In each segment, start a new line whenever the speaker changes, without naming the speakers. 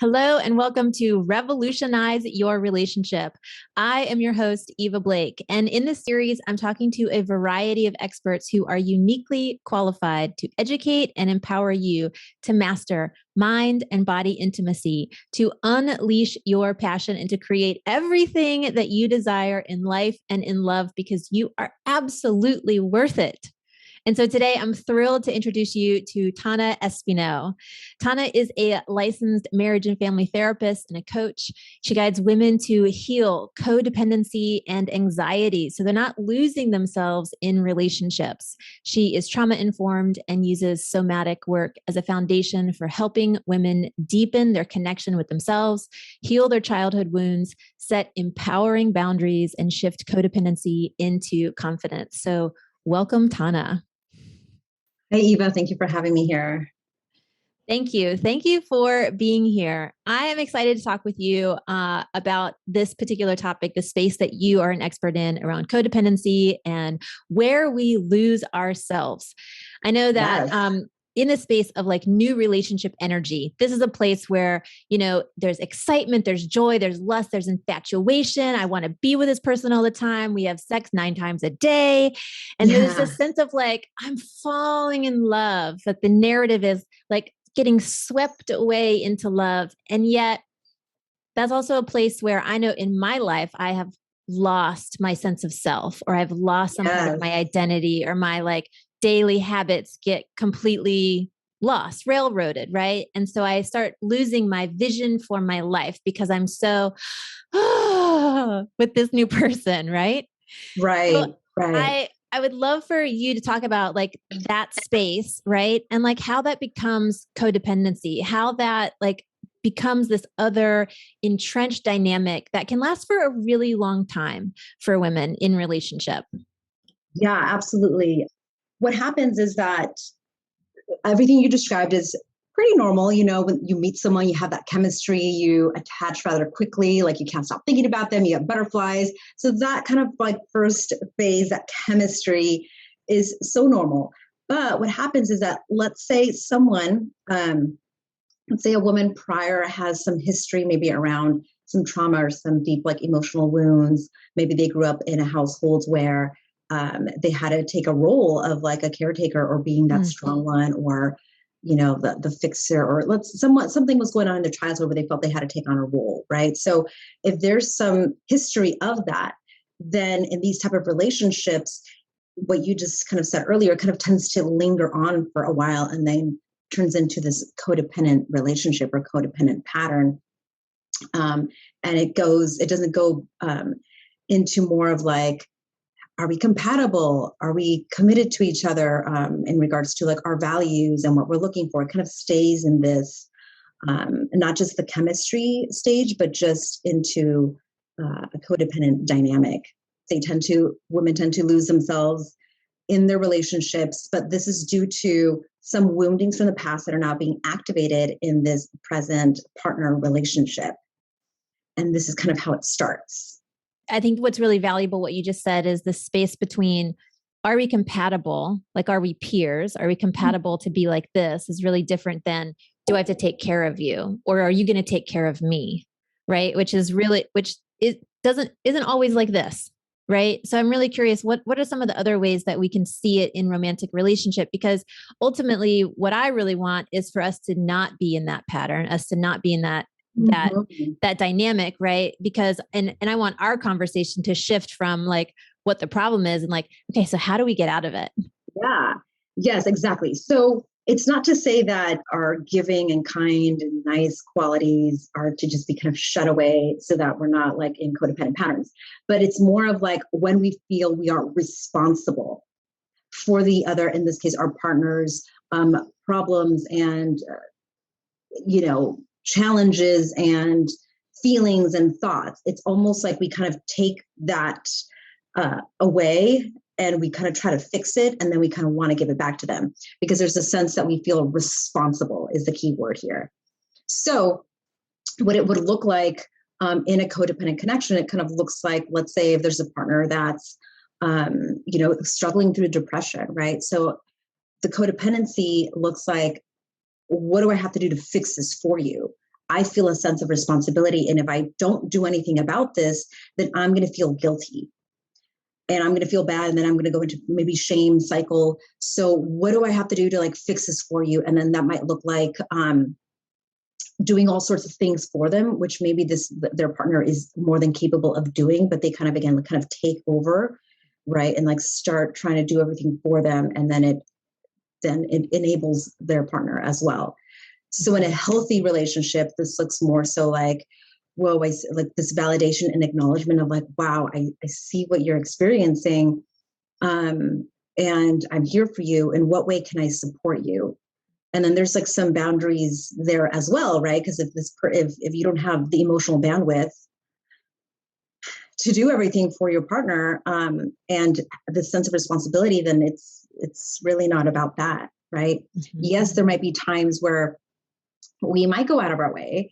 Hello and welcome to Revolutionize Your Relationship. I am your host, Eva Blake. And in this series, I'm talking to a variety of experts who are uniquely qualified to educate and empower you to master mind and body intimacy, to unleash your passion and to create everything that you desire in life and in love because you are absolutely worth it. And so today I'm thrilled to introduce you to Tana Espino. Tana is a licensed marriage and family therapist and a coach. She guides women to heal codependency and anxiety so they're not losing themselves in relationships. She is trauma informed and uses somatic work as a foundation for helping women deepen their connection with themselves, heal their childhood wounds, set empowering boundaries, and shift codependency into confidence. So welcome, Tana.
Hey, Eva, thank you for having me here.
Thank you. Thank you for being here. I am excited to talk with you about this particular topic, the space that you are an expert in around codependency and where we lose ourselves. I know that in the space of like new relationship energy, this is a place where, there's excitement, there's joy, there's lust, there's infatuation. I want to be with this person all the time. We have sex 9 times a day. And there's this sense of like, I'm falling in love. That the narrative is like getting swept away into love. And yet that's also a place where I know in my life, I have lost my sense of self, or I've lost some part of my identity, or my like daily habits get completely lost, railroaded, right? And so I start losing my vision for my life because I'm so with this new person, right?
Right,
so
right.
I would love for you to talk about like that space, right? And like how that becomes codependency, how that like becomes this other entrenched dynamic that can last for a really long time for women in relationship.
Yeah, absolutely. What happens is that everything you described is pretty normal. When you meet someone, you have that chemistry, you attach rather quickly, like you can't stop thinking about them, you have butterflies. So that kind of like first phase, that chemistry is so normal. But what happens is that, let's say someone, let's say a woman prior has some history, maybe around some trauma or some deep like emotional wounds. Maybe they grew up in a household where they had to take a role of like a caretaker or being that strong one, or the fixer, or something was going on in their childhood where they felt they had to take on a role, right? So if there's some history of that, then in these type of relationships, what you just kind of said earlier kind of tends to linger on for a while and then turns into this codependent relationship or codependent pattern. And it doesn't go into more of like, are we compatible? Are we committed to each other in regards to like our values and what we're looking for? It kind of stays in this, not just the chemistry stage, but just into a codependent dynamic. Women tend to lose themselves in their relationships, but this is due to some woundings from the past that are now being activated in this present partner relationship. And this is kind of how it starts.
I think what's really valuable, what you just said, is the space between, are we compatible? Like, are we peers? Are we compatible to be like this is really different than, do I have to take care of you? Or are you going to take care of me? Right. Which isn't always like this. Right. So I'm really curious, what are some of the other ways that we can see it in romantic relationship? Because ultimately what I really want is for us to not be in that pattern, us to not be in that dynamic, right? Because, and I want our conversation to shift from like what the problem is and like, okay, so how do we get out of it?
Yeah. Yes, exactly. So it's not to say that our giving and kind and nice qualities are to just be kind of shut away so that we're not like in codependent patterns, but it's more of like when we feel we are responsible for the other, in this case, our partner's problems and, challenges and feelings and thoughts. It's almost like we kind of take that away and we kind of try to fix it. And then we kind of want to give it back to them because there's a sense that we feel responsible is the key word here. So what it would look like in a codependent connection, it kind of looks like, let's say if there's a partner that's, struggling through depression, right? So the codependency looks like, what do I have to do to fix this for you? I feel a sense of responsibility. And if I don't do anything about this, then I'm going to feel guilty and I'm going to feel bad. And then I'm going to go into maybe shame cycle. So what do I have to do to like fix this for you? And then that might look like, doing all sorts of things for them, which maybe their partner is more than capable of doing, but they kind of, again, kind of take over, right? And like start trying to do everything for them. And then it enables their partner as well. So in a healthy relationship, this looks more so like, whoa, like this validation and acknowledgement of like, wow, I see what you're experiencing. And I'm here for you. In what way can I support you? And then there's like some boundaries there as well, right? Because if you don't have the emotional bandwidth to do everything for your partner, and the sense of responsibility, then it's really not about that, right? Mm-hmm. Yes, there might be times where we might go out of our way.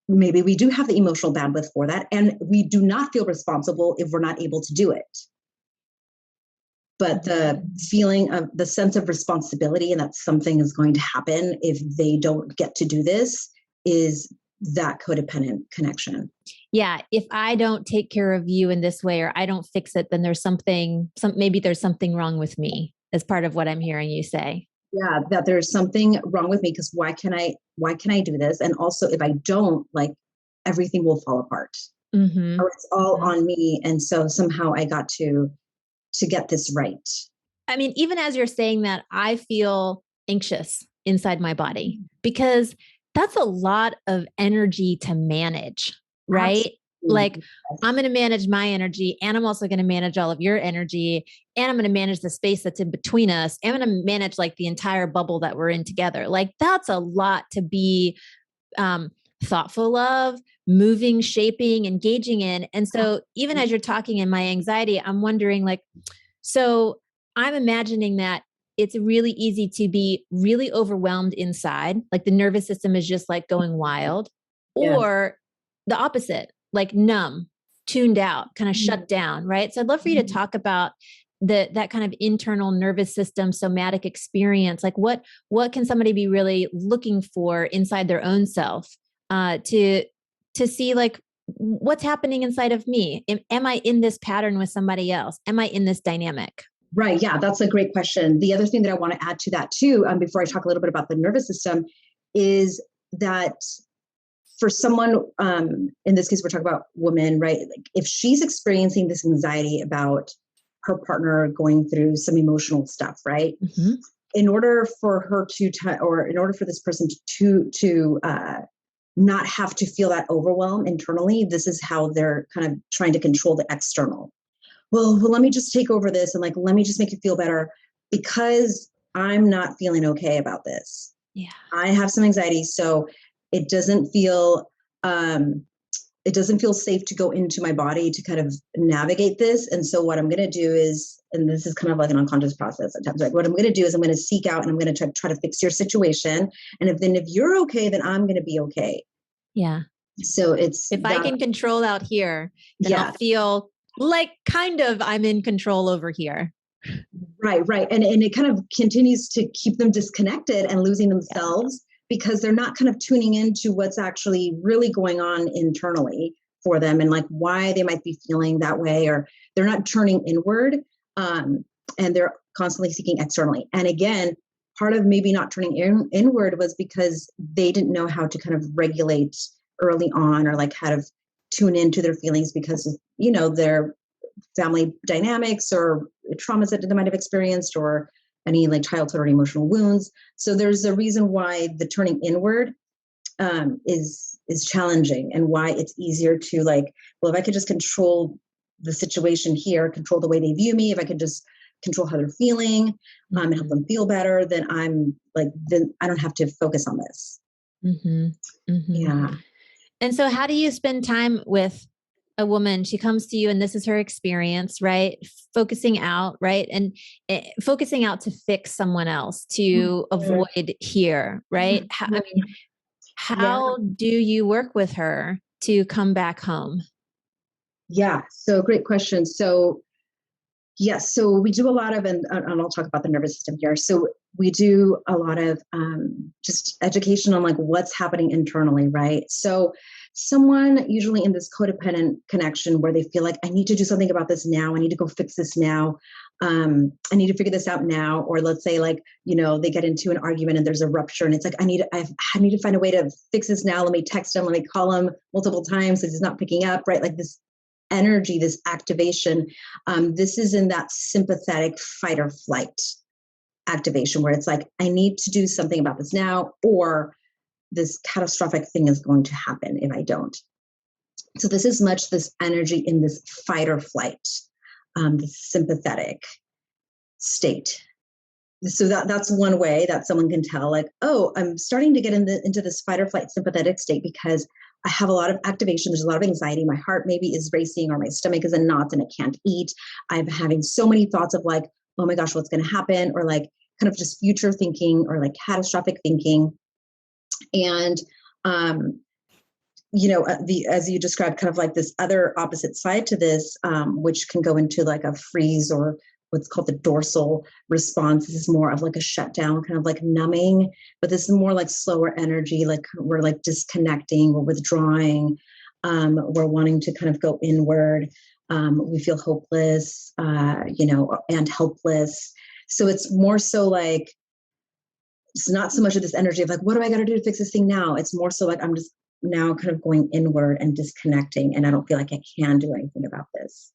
Maybe we do have the emotional bandwidth for that, and we do not feel responsible if we're not able to do it. But the feeling of the sense of responsibility and that something is going to happen if they don't get to do this is that codependent connection.
Yeah. If I don't take care of you in this way, or I don't fix it, then there's maybe there's something wrong with me, as part of what I'm hearing you say.
Yeah. That there's something wrong with me, because why can I do this? And also if I don't, like, everything will fall apart, or it's all on me. And so somehow I got to get this right.
I mean, even as you're saying that, I feel anxious inside my body, because that's a lot of energy to manage, right? Absolutely. Like, I'm going to manage my energy, and I'm also going to manage all of your energy, and I'm going to manage the space that's in between us. And I'm going to manage like the entire bubble that we're in together. Like, that's a lot to be thoughtful of, moving, shaping, engaging in. And so even as you're talking in my anxiety, I'm wondering, like, so I'm imagining that it's really easy to be really overwhelmed inside, like the nervous system is just like going wild, or the opposite, like numb, tuned out, kind of shut down, right? So I'd love for you to talk about that kind of internal nervous system, somatic experience. Like what can somebody be really looking for inside their own self, to see like what's happening inside of me? Am I in this pattern with somebody else? Am I in this dynamic?
Right. Yeah, that's a great question. The other thing that I want to add to that too, before I talk a little bit about the nervous system, is that for someone, in this case, we're talking about women, right? Like, if she's experiencing this anxiety about her partner going through some emotional stuff, right? Mm-hmm. In order for her or in order for this person to not have to feel that overwhelm internally, this is how they're kind of trying to control the external. Well, let me just take over this, and like, let me just make you feel better, because I'm not feeling okay about this.
Yeah.
I have some anxiety. So it doesn't feel safe to go into my body to kind of navigate this. And so what I'm going to do is, and this is kind of like an unconscious process at times, like what I'm going to do is I'm going to seek out and I'm going to try to fix your situation. And if you're okay, then I'm going to be okay.
Yeah.
So it's,
if I can control out here, then I'll feel like kind of I'm in control over here.
Right. And it kind of continues to keep them disconnected and losing themselves, because they're not kind of tuning into what's actually really going on internally for them, and like why they might be feeling that way, or they're not turning inward, and they're constantly seeking externally. And again, part of maybe not turning inward was because they didn't know how to kind of regulate early on, or like how to tune into their feelings because of, their family dynamics or traumas that they might have experienced, or any like childhood or emotional wounds. So there's a reason why the turning inward is challenging, and why it's easier to like, well, if I could just control the situation here, control the way they view me, if I could just control how they're feeling, and help them feel better, then then I don't have to focus on this. Mm-hmm. Mm-hmm. Yeah.
And so how do you spend time with a woman? She comes to you and this is her experience, right? Focusing out, right? And focusing out to fix someone else, to avoid here, right? How do you work with her to come back home?
Yeah. So great question. So Yes. So we do a lot of, and I'll talk about the nervous system here. So we do a lot of just education on like what's happening internally, right? So someone usually in this codependent connection where they feel like I need to do something about this now. I need to go fix this now. I need to figure this out now. Or let's say like, they get into an argument and there's a rupture and it's like, I need to find a way to fix this now. Let me text him. Let me call him multiple times because he's not picking up, right? Like this energy, this activation. This is in that sympathetic fight or flight activation where it's like, I need to do something about this now, or this catastrophic thing is going to happen if I don't. So this is much this energy in this fight or flight, this sympathetic state. So that's one way that someone can tell like, oh, I'm starting to get into this fight or flight sympathetic state because I have a lot of activation. There's a lot of anxiety. My heart maybe is racing or my stomach is in knots and I can't eat. I'm having so many thoughts of like, oh my gosh, what's going to happen? Or like kind of just future thinking or like catastrophic thinking. And, as you described, kind of like this other opposite side to this, which can go into like a freeze or what's called the dorsal response. This is more of like a shutdown, kind of like numbing, but this is more like slower energy, like we're like disconnecting, we're withdrawing, we're wanting to kind of go inward. We feel hopeless, and helpless. So it's more so like, it's not so much of this energy of like, what do I got to do to fix this thing now? It's more so like, I'm just now kind of going inward and disconnecting, and I don't feel like I can do anything about this.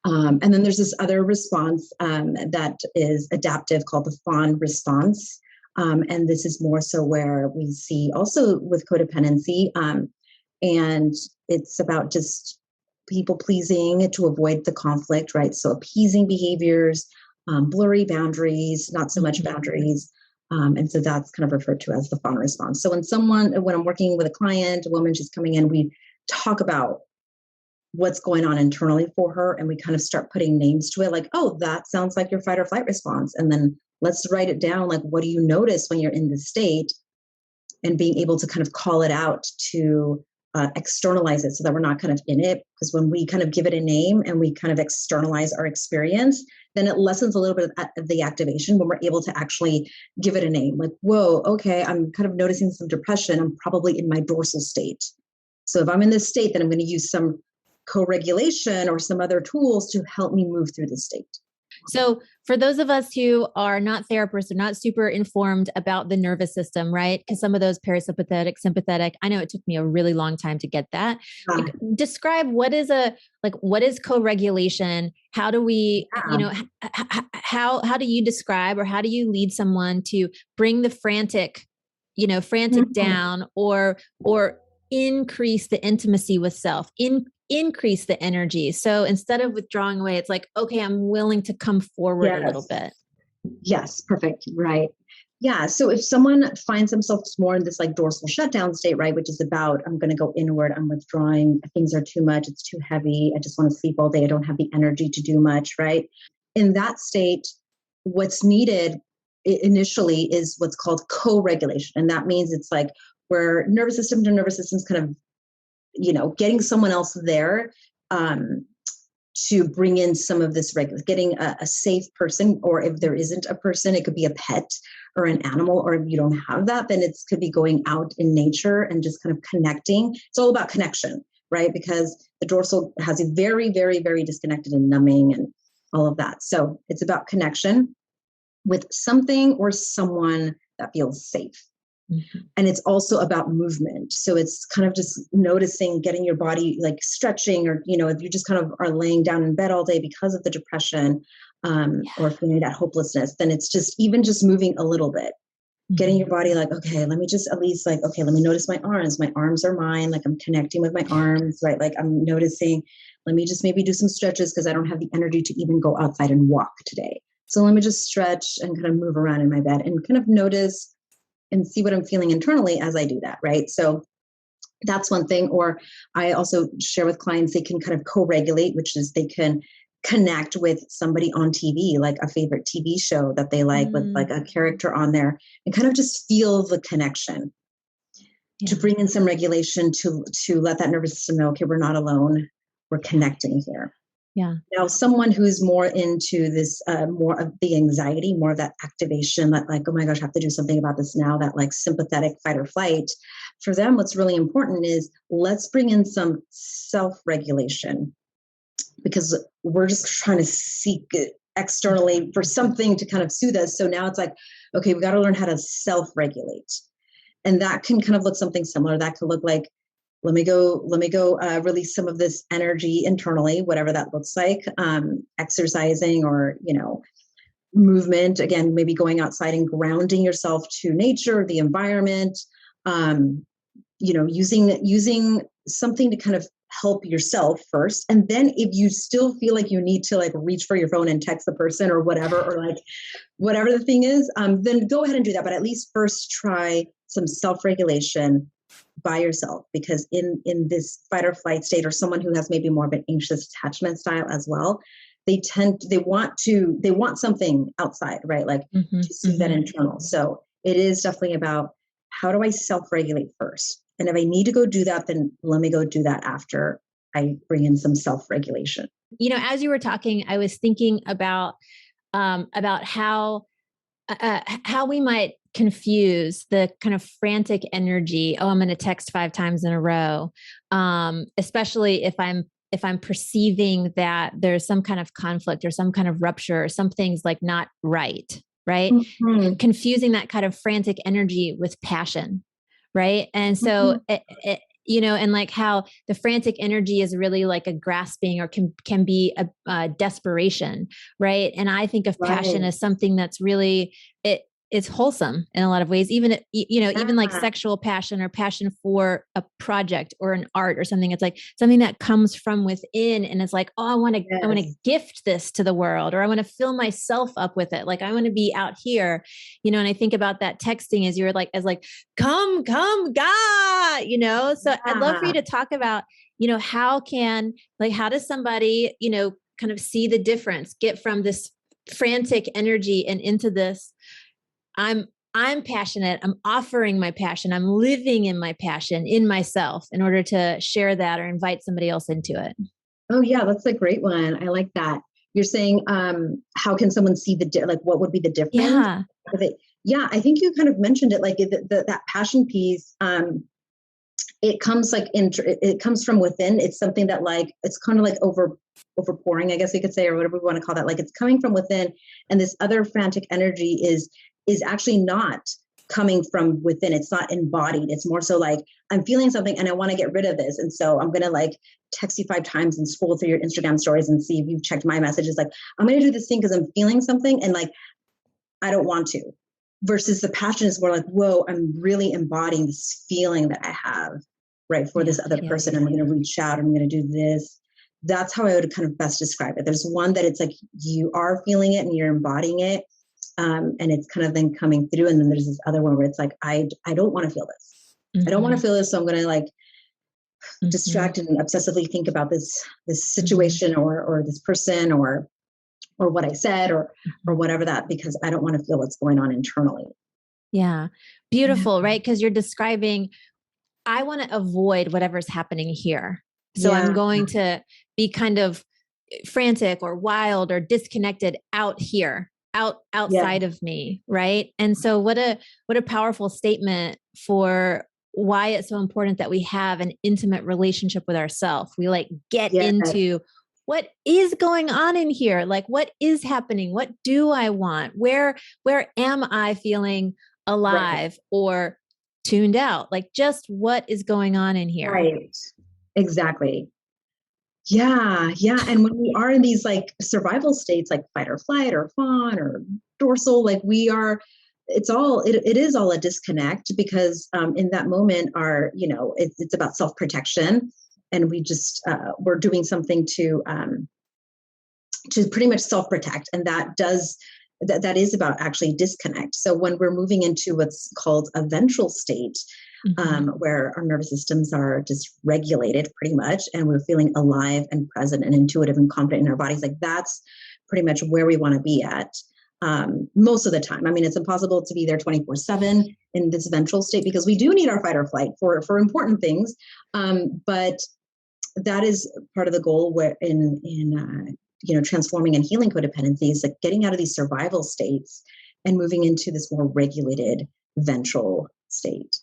And then there's this other response that is adaptive called the fawn response. And this is more so where we see also with codependency. And it's about just people pleasing to avoid the conflict, right? So appeasing behaviors, blurry boundaries, not so much boundaries. And so that's kind of referred to as the fawn response. So when I'm working with a client, a woman, she's coming in, we talk about what's going on internally for her. And we kind of start putting names to it like, oh, that sounds like your fight or flight response. And then let's write it down. Like, what do you notice when you're in this state? And being able to kind of call it out to externalize it so that we're not kind of in it. Because when we kind of give it a name and we kind of externalize our experience, then it lessens a little bit of the activation when we're able to actually give it a name. Like, whoa, okay, I'm kind of noticing some depression. I'm probably in my dorsal state. So if I'm in this state, then I'm going to use some co-regulation or some other tools to help me move through the state.
So for those of us who are not therapists or not super informed about the nervous system, right? Because some of those parasympathetic, sympathetic, I know it took me a really long time to get that. Like, describe what is co-regulation? How do we, how do you describe or how do you lead someone to bring the frantic down or increase the intimacy with self, increase the energy. So instead of withdrawing away, it's like, okay, I'm willing to come forward a little bit.
Yes, perfect. Right. Yeah. So if someone finds themselves more in this like dorsal shutdown state, right, which is about, I'm going to go inward, I'm withdrawing, things are too much, it's too heavy, I just want to sleep all day, I don't have the energy to do much, right? In that state, what's needed initially is what's called co-regulation. And that means it's like where nervous system to nervous systems kind of getting someone else there to bring in some of this getting a safe person, or if there isn't a person, it could be a pet or an animal, or if you don't have that, then it could be going out in nature and just kind of connecting. It's all about connection, right? Because the dorsal has a very, very, very disconnected and numbing and all of that. So it's about connection with something or someone that feels safe. Mm-hmm. And it's also about movement. So it's kind of just noticing, getting your body like stretching, or, if you just kind of are laying down in bed all day because of the depression or feeling that hopelessness, then it's just even just moving a little bit, getting your body like, okay, let me just at least like, okay, let me notice my arms. My arms are mine. Like I'm connecting with my arms, right? Like I'm noticing, let me just maybe do some stretches because I don't have the energy to even go outside and walk today. So let me just stretch and kind of move around in my bed and kind of notice and see what I'm feeling internally as I do that, right? So that's one thing. Or I also share with clients, they can kind of co-regulate, which is they can connect with somebody on TV, like a favorite TV show that they like with like a character on there, and kind of just feel the connection to bring in some regulation to let that nervous system know, okay, we're not alone, we're connecting here.
Yeah.
Now, someone who's more into this, more of the anxiety, more of that activation, that like, oh my gosh, I have to do something about this now, that like sympathetic fight or flight. For them, what's really important is let's bring in some self-regulation, because we're just trying to seek it externally for something to kind of soothe us. So now it's like, okay, we got to learn how to self-regulate. And that can kind of look something similar. That could look like, let me go release some of this energy internally, whatever that looks like, exercising or, movement, again, maybe going outside and grounding yourself to nature, the environment, using something to kind of help yourself first. And then if you still feel like you need to like reach for your phone and text the person or whatever, or like whatever the thing is, then go ahead and do that. But at least first try some self-regulation by yourself, because in this fight or flight state, or someone who has maybe more of an anxious attachment style as well, they want something outside, right? Like to see that internal. So it is definitely about, how do I self-regulate first? And if I need to go do that, then let me go do that after I bring in some self-regulation.
As you were talking, I was thinking about how we might confuse the kind of frantic energy. Oh, I'm going to text 5 times in a row. Especially if I'm perceiving that there's some kind of conflict or some kind of rupture, or something's like not right. Right.
Mm-hmm.
Confusing that kind of frantic energy with passion. Right. And so, and like how the frantic energy is really like a grasping, or can be a desperation. Right. And I think of passion as something that's really, it's wholesome in a lot of ways, even, even like sexual passion or passion for a project or an art or something. It's like something that comes from within, and it's like, oh, I want to gift this to the world, or I want to fill myself up with it. Like I want to be out here, and I think about that texting as you're like, come, God, so I'd love for you to talk about, how does somebody, kind of see the difference, get from this frantic energy and into this, I'm passionate. I'm offering my passion. I'm living in my passion in myself, in order to share that or invite somebody else into it.
Oh yeah, that's a great one. I like that. You're saying, how can someone see what would be the difference?
Yeah.
Yeah. I think you kind of mentioned it, like that passion piece. It comes it comes from within. It's something that like, it's kind of like overpouring, I guess you could say, or whatever we want to call that. Like it's coming from within. And this other frantic energy is actually not coming from within. It's not embodied. It's more so like, I'm feeling something and I want to get rid of this. And so I'm going to like text you 5 times and scroll through your Instagram stories and see if you've checked my messages. Like, I'm going to do this thing because I'm feeling something and like, I don't want to. Versus the passion is more like, whoa, I'm really embodying this feeling that I have, right, for this other person. I'm going to reach out. I'm going to do this. That's how I would kind of best describe it. There's one that it's like, you are feeling it and you're embodying it. And it's kind of then coming through. And then there's this other one where it's like, I don't want to feel this. I don't want to feel this. So I'm going to like distract and obsessively think about this situation or this person or what I said or whatever that, because I don't want to feel what's going on internally.
Yeah. Beautiful. Right. Because you're describing, I want to avoid whatever's happening here. So I'm going to be kind of frantic or wild or disconnected out here, outside of me. Right. And so what a powerful statement for why it's so important that we have an intimate relationship with ourselves. We like get into what is going on in here? Like, what is happening? What do I want? Where am I feeling alive or tuned out? Like, just what is going on in here?
Right. Exactly. Yeah. Yeah. And when we are in these like survival states, like fight or flight or fawn or dorsal, like it is all a disconnect, because in that moment it's about self-protection. And we just, we're doing something to pretty much self-protect. And that is about actually disconnect. So when we're moving into what's called a ventral state, where our nervous systems are just regulated pretty much, and we're feeling alive and present and intuitive and confident in our bodies, like that's pretty much where we want to be at most of the time. I mean, it's impossible to be there 24/7 in this ventral state, because we do need our fight or flight for important things. But that is part of the goal where transforming and healing codependency is like getting out of these survival states and moving into this more regulated ventral state.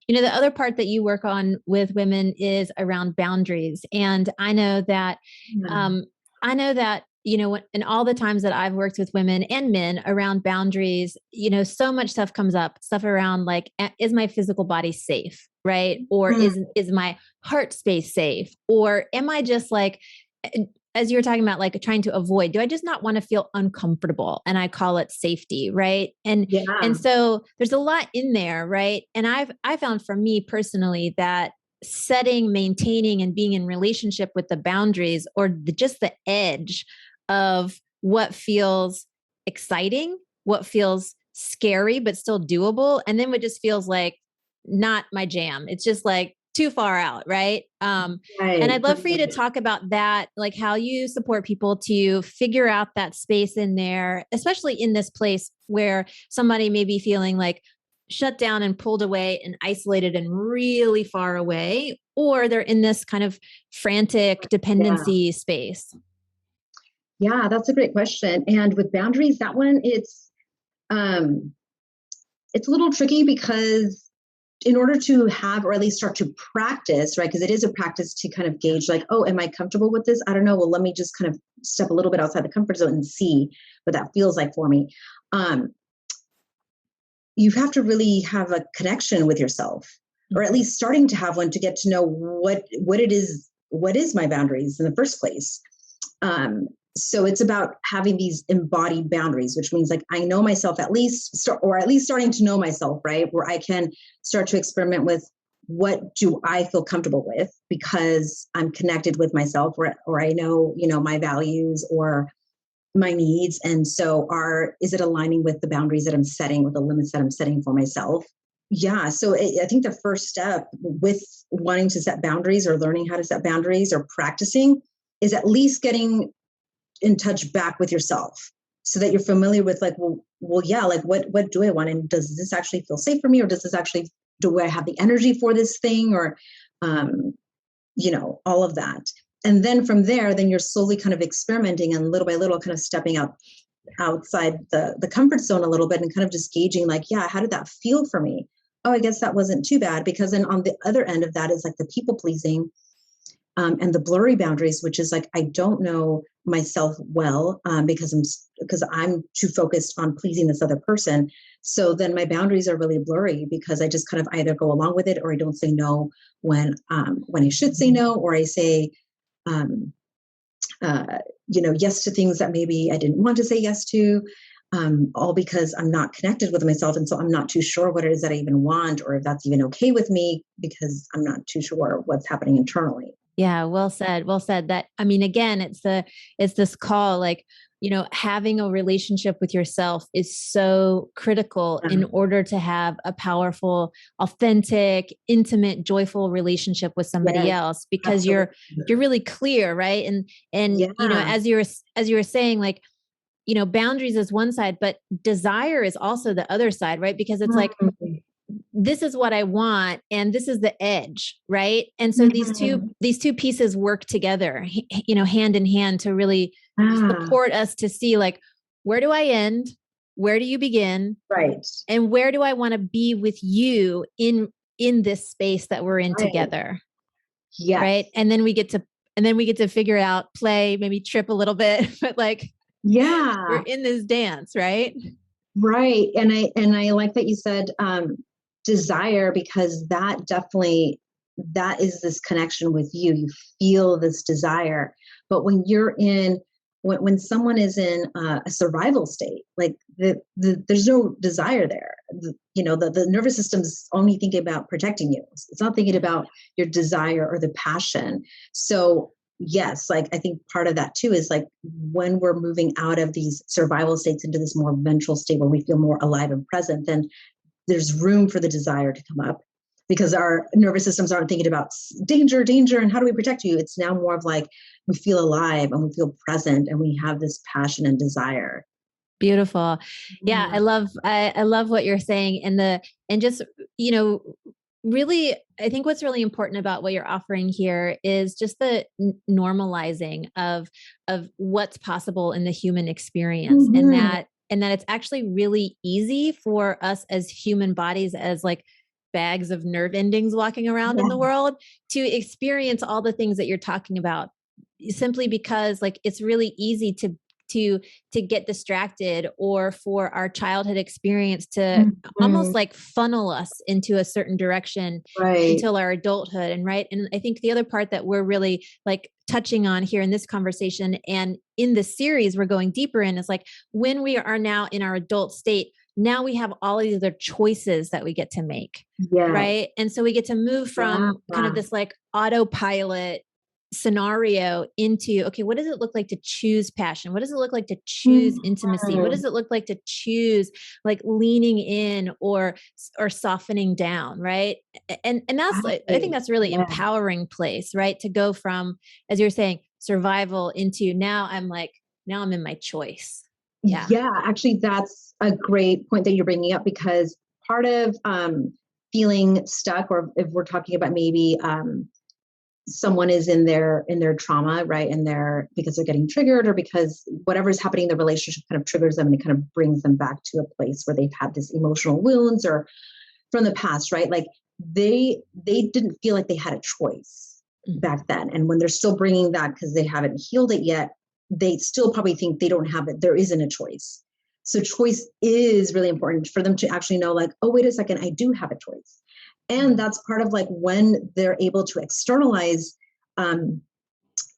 The other part that you work on with women is around boundaries. And I know that, in all the times that I've worked with women and men around boundaries, so much stuff comes up, stuff around like, is my physical body safe? Right. Or is my heart space safe? Or am I just like, as you were talking about, like trying to avoid, do I just not want to feel uncomfortable? And I call it safety. Right. And so there's a lot in there. Right. And I found for me personally that setting, maintaining, and being in relationship with the boundaries or just the edge of what feels exciting, what feels scary, but still doable. And then what just feels like not my jam. It's just like too far out. Right. And I'd love for you to talk about that, like how you support people to figure out that space in there, especially in this place where somebody may be feeling like shut down and pulled away and isolated and really far away, or they're in this kind of frantic dependency space.
Yeah, that's a great question. And with boundaries, that one, it's a little tricky because in order to have, or at least start to practice, right? Because it is a practice to kind of gauge like, oh, am I comfortable with this? I don't know. Well, let me just kind of step a little bit outside the comfort zone and see what that feels like for me. You have to really have a connection with yourself, or at least starting to have one to get to know what is my boundaries in the first place. So it's about having these embodied boundaries, which means like I know myself at least starting to know myself, right? Where I can start to experiment with what do I feel comfortable with because I'm connected with myself, or I know, my values or my needs. And so is it aligning with the boundaries that I'm setting, with the limits that I'm setting for myself? Yeah. So I think the first step with wanting to set boundaries or learning how to set boundaries or practicing is at least getting in touch back with yourself so that you're familiar with like, like what do I want? And does this actually feel safe for me? Or do I have the energy for this thing? Or, all of that. And then from there, then you're slowly kind of experimenting and little by little kind of stepping outside the comfort zone a little bit and kind of just gauging like, how did that feel for me? Oh, I guess that wasn't too bad. Because then on the other end of that is like the people pleasing and the blurry boundaries, which is like, I don't know myself well because I'm too focused on pleasing this other person. So then my boundaries are really blurry because I just kind of either go along with it or I don't say no when I should say no, or I say, yes to things that maybe I didn't want to say yes to, all because I'm not connected with myself. And so I'm not too sure what it is that I even want, or if that's even okay with me, because I'm not too sure what's happening internally.
Yeah. Well said. Well said. That, I mean, again, it's this call, like, having a relationship with yourself is so critical in order to have a powerful, authentic, intimate, joyful relationship with somebody else, because you're really clear. Right. And, as you were saying, like, boundaries is one side, but desire is also the other side, right? Because it's like, this is what I want, and this is the edge, right? And so these two pieces work together, hand in hand to really support us to see like, where do I end? Where do you begin?
Right.
And where do I want to be with you in this space that we're in together?
Yes.
Right. And then we get to figure out, play, maybe trip a little bit, but like, we're in this dance, right?
Right. And I like that you said, desire, because that is this connection with you. You feel this desire. But when when someone is in a survival state, like there's no desire there. The nervous system's only thinking about protecting you. It's not thinking about your desire or the passion. So yes, like I think part of that too is like when we're moving out of these survival states into this more ventral state where we feel more alive and present, then there's room for the desire to come up, because our nervous systems aren't thinking about danger, and how do we protect you? It's now more of like, we feel alive and we feel present and we have this passion and desire.
Beautiful. Yeah. I love what you're saying. And just, really, I think what's really important about what you're offering here is just the normalizing of what's possible in the human experience,
Mm-hmm.
and that it's actually really easy for us as human bodies, as like bags of nerve endings walking around in the
Yeah.
world, to experience all the things that you're talking about, simply because like it's really easy to to get distracted, or for our childhood experience to
Mm-hmm.
almost like funnel us into a certain direction
Right.
until our adulthood. And right, and I think the other part that we're really like touching on here in this conversation and in the series we're going deeper in is like, when we are now in our adult state, now we have all of these other choices that we get to make,
Yes.
right? And so we get to move
Yeah.
from kind of this like autopilot scenario into, okay, what does it look like to choose passion? What does it look like to choose intimacy? What
Mhm.
does it look like to choose like leaning in or softening down, right? And that's like, I think
Exactly.
that's really
Yeah.
empowering place, right? To go from, as you're saying, survival into now I'm like, now I'm in my choice. Yeah.
Yeah, actually, that's a great point that you're bringing up because part of feeling stuck, or if we're talking about maybe someone is in their trauma, right, and they're because they're getting triggered, or because whatever's happening in the relationship kind of triggers them and it kind of brings them back to a place where they've had this emotional wounds or from the past, right? Like they didn't feel like they had a choice
Mhm.
back then, and when they're still bringing that because they haven't healed it yet, they still probably think they don't have it. There isn't a choice. So choice is really important for them to actually know, like, oh, wait a second, I do have a choice, and
Yeah.
that's part of like when they're able to externalize um,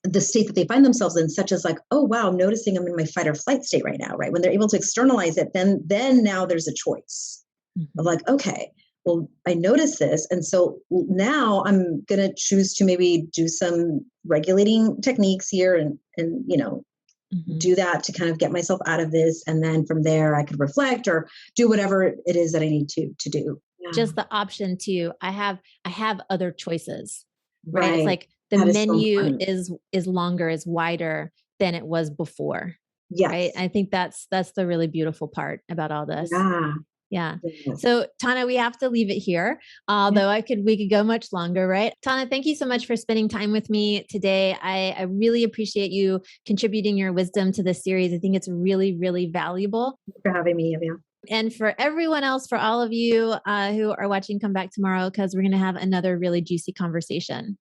the state that they find themselves in, such as like, oh wow, I'm noticing I'm in my fight or flight state right now, right? When they're able to externalize it, then now there's a choice of
Mhm.
like, okay, well, I noticed this. And so now I'm going to choose to maybe do some regulating techniques here and,
Mhm.
do that to kind of get myself out of this. And then from there, I could reflect or do whatever it is that I need to do. Yeah.
Just the option to, I have other choices, right? It's
Right.
like the
That is so
menu
important.
is longer, is wider than it was before, right?
Yes.
I think that's the really beautiful part about all this.
Yeah.
Yeah.
Yes.
So Tana, we have to leave it here.
Yeah.
Although we could go much longer, right? Tana, thank you so much for spending time with me today. I really appreciate you contributing your wisdom to this series. I think it's really, really valuable.
Thanks for having me, Evia.
And for everyone else, for all of you who are watching, come back tomorrow because we're going to have another really juicy conversation.